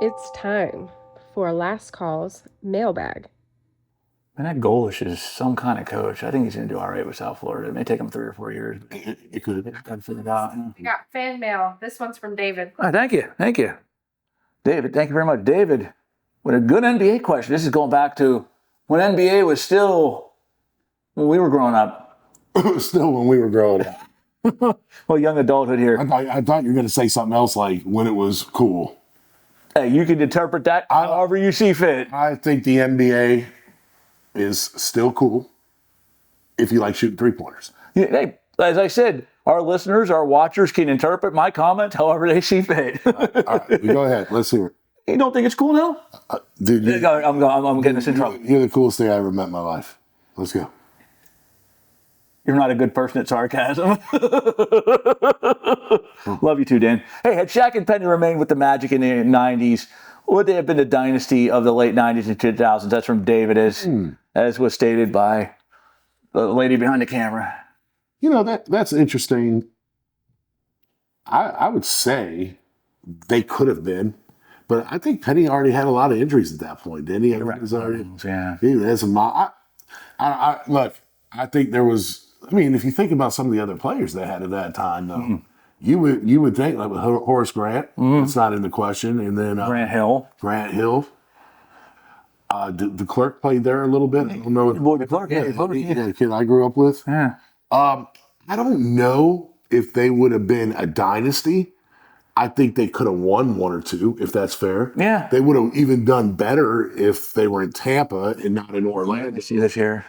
It's time for Last Call's Mailbag. And that Golish is some kind of coach. I think he's going to do all right with South Florida. It may take him 3 or 4 years. But it could have got figured out. We got fan mail. This one's from David. Oh, thank you. Thank you. David, thank you very much. David, with a good NBA question. This is going back to when NBA was still, when we were growing up. Still when we were growing up. Well, young adulthood here. I thought you were going to say something else like when it was cool. Hey, you can interpret that however you see fit. I think the NBA is still cool if you like shooting three-pointers. Hey, as I said, our listeners, our watchers can interpret my comments however they see fit. All right, go ahead. Let's hear it. You don't think it's cool now? Dude, I'm getting us in trouble. You're the coolest thing I ever met in my life. Let's go. You're not a good person at sarcasm. Love you too, Dan. Hey, had Shaq and Penny remained with the Magic in the 90s, would they have been the dynasty of the late 90s and 2000s? That's from David, as was stated by the lady behind the camera. You know, that's interesting. I would say they could have been, but I think Penny already had a lot of injuries at that point, didn't he? He has look, I think there was. I mean, if you think about some of the other players they had at that time, though, you would think like with Horace Grant, it's not in the question, and then Grant Hill. The clerk played there a little bit. I don't know. Boy, the clerk, The kid I grew up with. Yeah. I don't know if they would have been a dynasty. I think they could have won one or two, if that's fair. Yeah. They would have even done better if they were in Tampa and not in Orlando. See this here.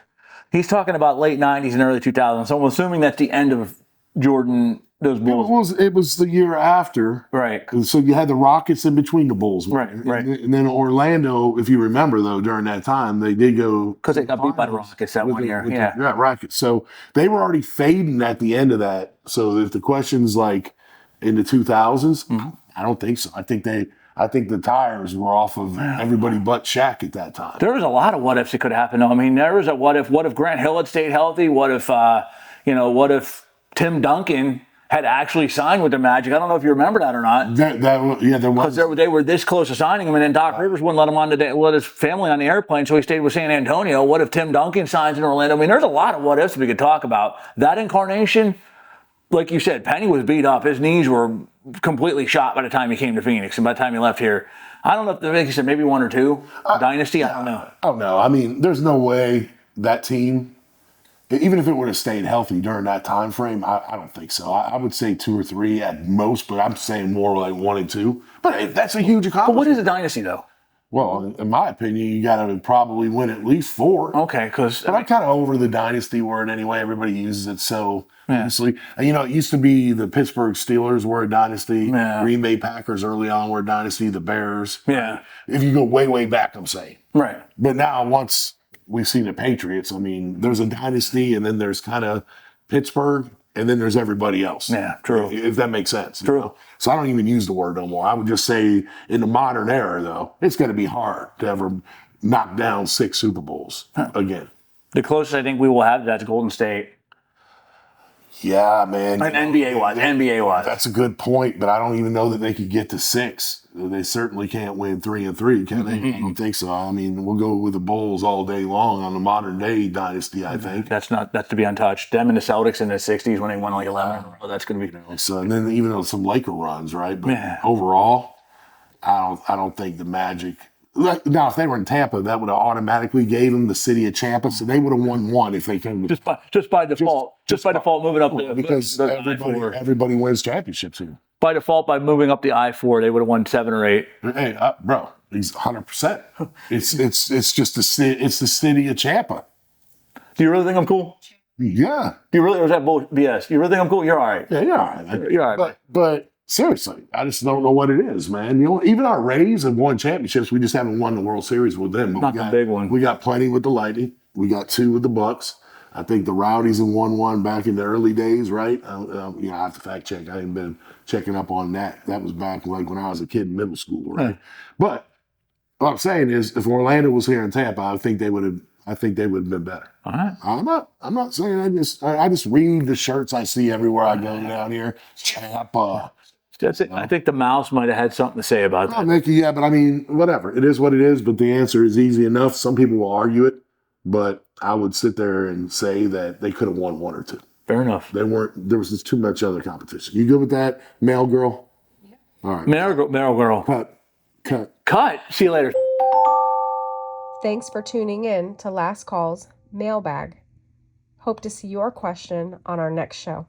He's talking about late 90s and early 2000s. So I'm assuming that's the end of Jordan, those Bulls. It was the year after. Right. And so you had the Rockets in between the Bulls. Right. And then Orlando, if you remember, though, during that time, they did go. Because they got beat by the Rockets that 1 year. Yeah. Rockets. So they were already fading at the end of that. So if the question's like in the 2000s, I don't think so. I think the tires were off of everybody but Shaq at that time. There was a lot of what ifs that could happen. I mean, there was a what if Grant Hill had stayed healthy? What if Tim Duncan had actually signed with the Magic? I don't know if you remember that or not. There was. Because they were this close to signing him, and then Doc Rivers wouldn't let his family on the airplane, so he stayed with San Antonio. What if Tim Duncan signs in Orlando? I mean, there's a lot of what ifs we could talk about. That incarnation, like you said, Penny was beat up. His knees were completely shot by the time he came to Phoenix and by the time he left here. I don't know if, like you said, maybe 1 or 2. Dynasty, I don't know. I don't know. I mean, there's no way that team, even if it would have stayed healthy during that time frame, I don't think so. I would say 2 or 3 at most, but I'm saying more like 1 and 2. But that's a huge accomplishment. But what is a dynasty, though? Well, in my opinion, you got to probably win at least 4. Okay, because But I'm kind of over the dynasty word anyway. Everybody uses it so loosely. You know, it used to be the Pittsburgh Steelers were a dynasty. Yeah. Green Bay Packers early on were a dynasty. The Bears. Yeah. If you go way, way back, I'm saying. Right. But now, once we've seen the Patriots, I mean, there's a dynasty, and then there's kind of Pittsburgh, and then there's everybody else. Yeah, true. If that makes sense. True. You know? So I don't even use the word no more. I would just say in the modern era, though, it's going to be hard to ever knock down 6 Super Bowls again. The closest I think we will have to that's Golden State. Yeah, man. And NBA-wise. That's a good point, but I don't even know that they could get to 6. They certainly can't win 3 and 3, can they? I don't think so. I mean, we'll go with the Bulls all day long on the modern day dynasty, I think. That's to be untouched. Them and the Celtics in the 60s when they won like 11 in a row, that's going to be. So, and then even though some Laker runs, right? But Yeah. overall, I don't think the Magic. Now, if they were in Tampa, that would have automatically gave them the city of Tampa, so they would have won 1 if they came to Just by default. Just by default moving up because the I-4. everybody wins championships here. By default, by moving up the I-4, they would have won 7 or 8. Hey, bro, he's 100%. It's just it's the city of Tampa. Do you really think I'm cool? Yeah. Do you really, or is that BS? Do you really think I'm cool? You're all right. Yeah, you're all right. Man. You're all right. But seriously, I just don't know what it is, man. You know, even our Rays have won championships. We just haven't won the World Series with them. But Not the big one. We got plenty with the Lightning. We got 2 with the Bucks. I think the Rowdies have won 1 back in the early days, right? I have to fact check. I haven't been checking up on that. That was back like when I was a kid in middle school, right? But what I'm saying is, if Orlando was here in Tampa, I think they would have been better. All right. I'm not saying I just read the shirts I see everywhere I go down here. Tampa. That's it. I think the mouse might have had something to say about Oh, that. Mickey, yeah, but I mean, whatever. It is what it is, but the answer is easy enough. Some people will argue it, but I would sit there and say that they could have won one or two. Fair enough. There was just too much other competition. You good with that, male girl? Yeah. All right. Meryl girl. Cut. See you later. Thanks for tuning in to Last Call's Mailbag. Hope to see your question on our next show.